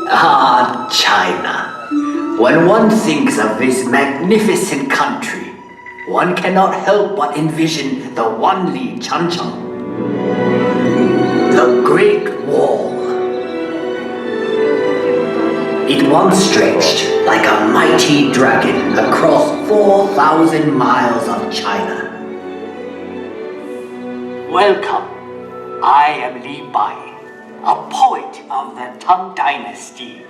Ah, China. When one thinks of this magnificent country, one cannot help but envision the Wanli Changcheng, the Great Wall. It once stretched like a mighty dragon across 4,000 miles of China. Welcome. I am Li Bai, a poet of the Tang Dynasty,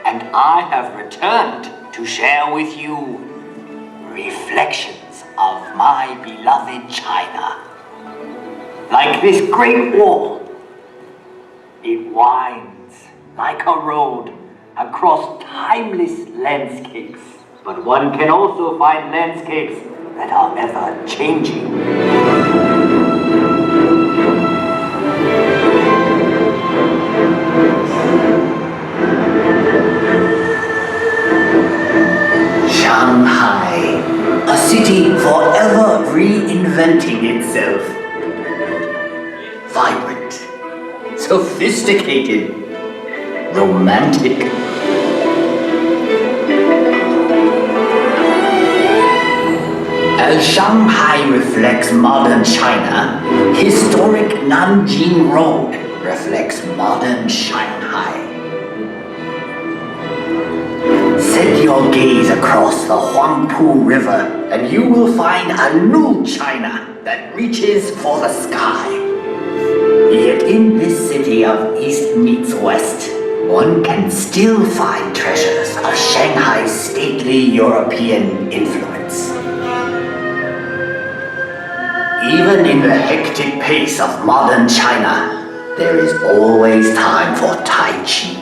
and I have returned to share with you reflections of my beloved China. Like this great wall, it winds like a road across timeless landscapes. But one can also find landscapes that are ever changing. Shanghai, a city forever reinventing itself. Vibrant, sophisticated, romantic. As Shanghai reflects modern China, historic Nanjing Road reflects modern Shanghai. Set your gaze across the Haungpu River and you will find a new China that reaches for the sky. Yet in this city of East meets West, one can still find treasures of Shanghai's stately European influence. Even in the hectic pace of modern China, there is always time for Tai Chi,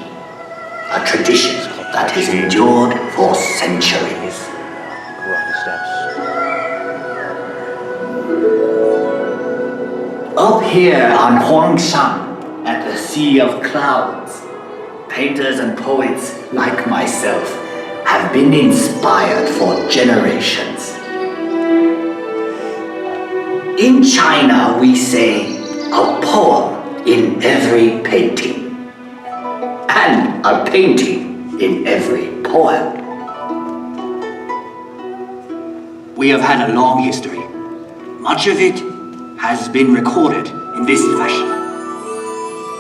a tradition that has endured for centuries. Up here on Huangshan, at the Sea of Clouds, painters and poets like myself have been inspired for generations. In China, we say a poem in every painting, and a painting in every poem. We have had a long history. Much of it has been recorded in this fashion.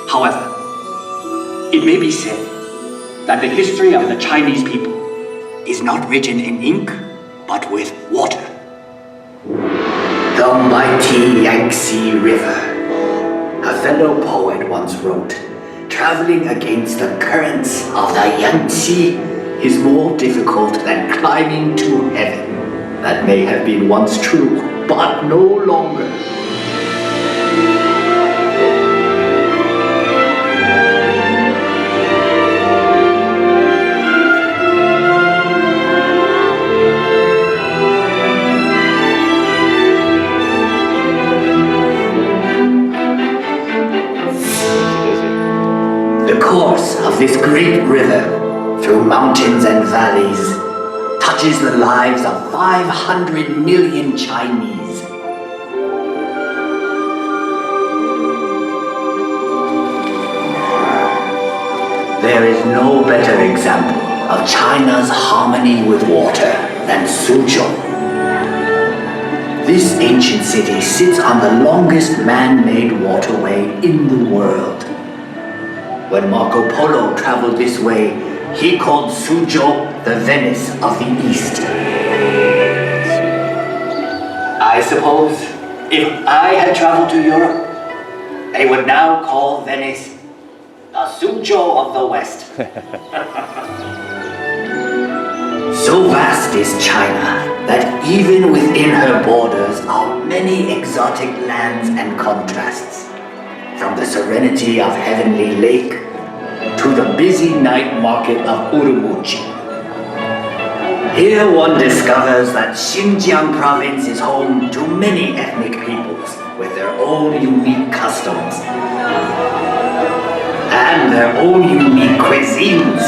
However, it may be said that the history of the Chinese people is not written in ink, but with water. The mighty Yangtze River. A fellow poet once wrote, traveling against the currents of the Yangtze is more difficult than climbing to heaven. That may have been once true, but no longer. The course of this great river, through mountains and valleys, touches the lives of 500 million Chinese. There is no better example of China's harmony with water than Suzhou. This ancient city sits on the longest man-made waterway in the world. When Marco Polo traveled this way, he called Suzhou the Venice of the East. I suppose if I had traveled to Europe, they would now call Venice the Suzhou of the West. So vast is China that even within her borders are many exotic lands and contrasts. From the serenity of Heavenly Lake to the busy night market of Urumqi. Here one discovers that Xinjiang Province is home to many ethnic peoples with their own unique customs and their own unique cuisines.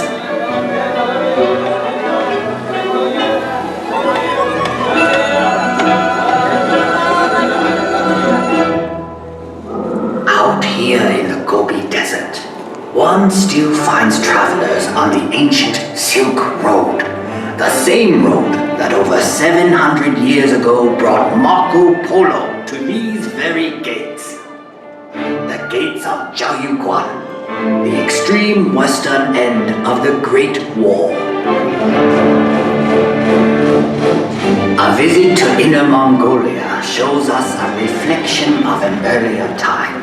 Out here in the Gobi Desert, one still finds travelers on the ancient Silk Road, the same road that over 700 years ago brought Marco Polo to these very gates. The gates of Jiaoyuguan, the extreme western end of the Great Wall. A visit to Inner Mongolia shows us a reflection of an earlier time.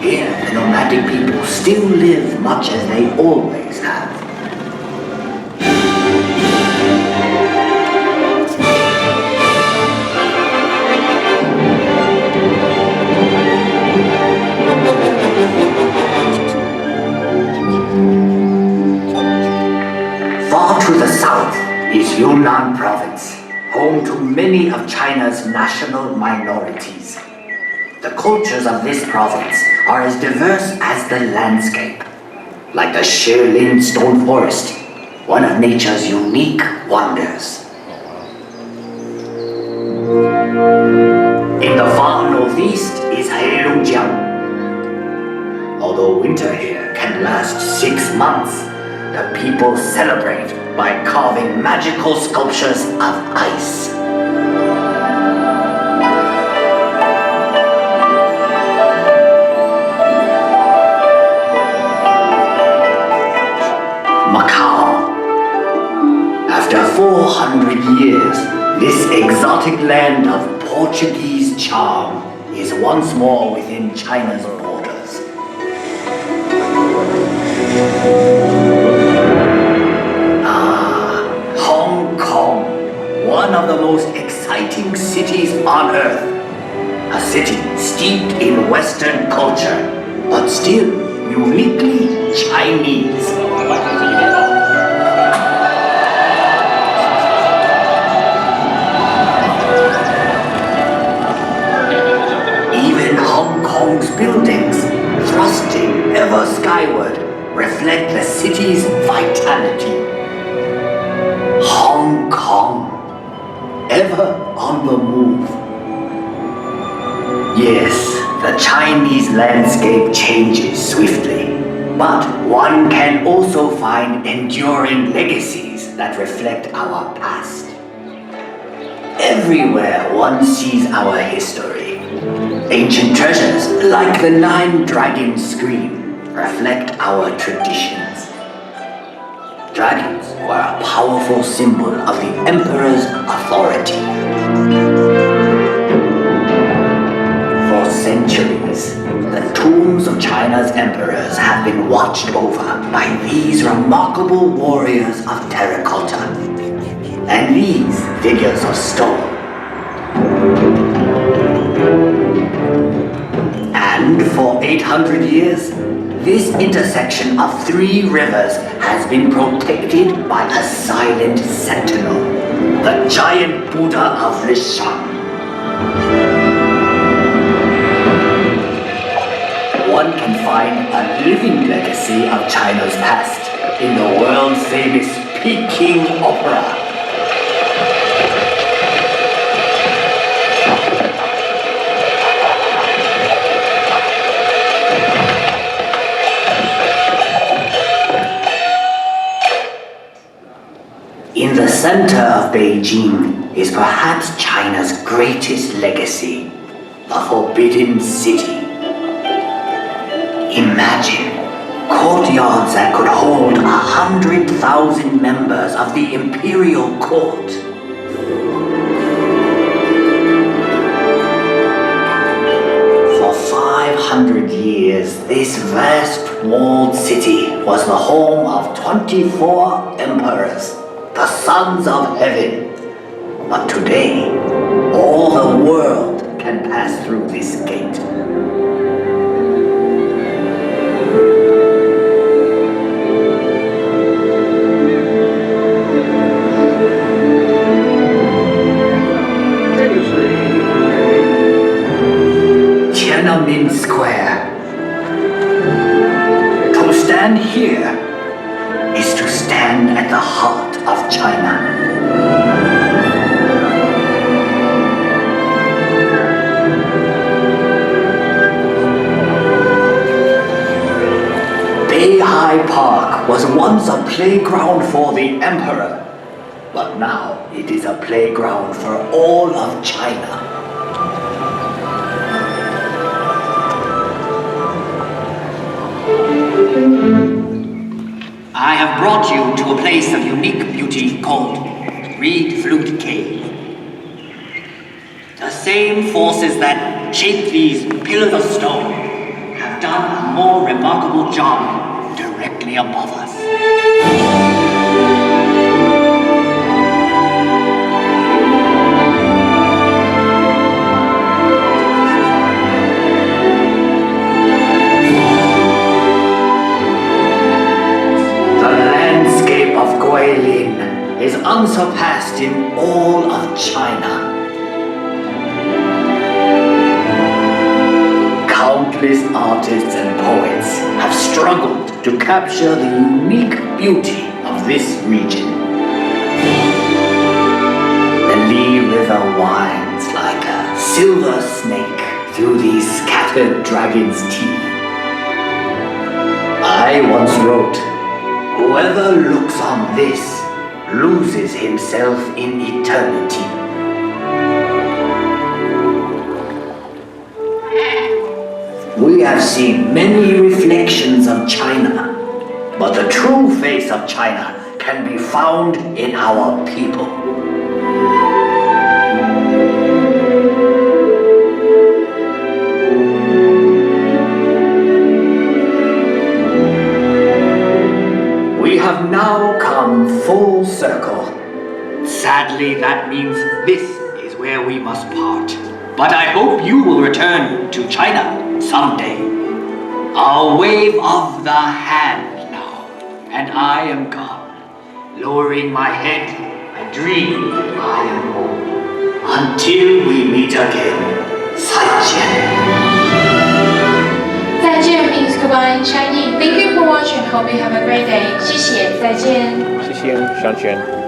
Here, the nomadic people still live much as they always have. Far to the south is Yunnan Province, home to many of China's national minorities. The cultures of this province are as diverse as the landscape, like the Shilin Stone Forest, one of nature's unique wonders. In the far northeast is Heilongjiang. Although winter here can last 6 months, the people celebrate by carving magical sculptures of ice. Macau. After 400 years, this exotic land of Portuguese charm is once more within China's borders. Hong Kong, one of the most exciting cities on earth. A city steeped in Western culture, but still uniquely Chinese. Even Hong Kong's buildings, thrusting ever skyward, reflect the city's vitality. Hong Kong, ever on the move. Yes, the Chinese landscape changes swiftly, but one can also find enduring legacies that reflect our past. Everywhere one sees our history. Ancient treasures like the 9 dragon screen reflect our traditions. Dragons were a powerful symbol of the emperor's authority. For centuries, the tombs of China's emperors have been watched over by these remarkable warriors of terracotta and these figures of stone. And for 800 years, this intersection of 3 rivers has been protected by a silent sentinel, the giant Buddha of Lishan. One can find a living legacy of China's past in the world-famous Peking Opera. In the center of Beijing is perhaps China's greatest legacy, the Forbidden City. Imagine courtyards that could hold 100,000 members of the imperial court. For 500 years, this vast walled city was the home of 24 emperors, the sons of heaven. But today, all the world can pass through this gate. Tiananmen Square. To stand here is to stand at the heart of China. Shanghai Park was once a playground for the emperor, but now it is a playground for all of China. I have brought you to a place of unique beauty called Reed Flute Cave. The same forces that shape these pillars of stone have done a more remarkable job directly above us. Is unsurpassed in all of China. Countless artists and poets have struggled to capture the unique beauty of this region. The Li River winds like a silver snake through these scattered dragons' teeth. I once wrote, "Whoever looks on this loses himself in eternity." We have seen many reflections of China, but the true face of China can be found in our people. We have now come full circle. Sadly, that means this is where we must part. But I hope you will return to China someday. I'll wave of the hand now, and I am gone. Lowering my head, I dream I am home. Until we meet again, 再见. 再见 means goodbye in Chinese. Thank you for watching. Hope you have a great day. 谢谢，再见。谢谢，上圈。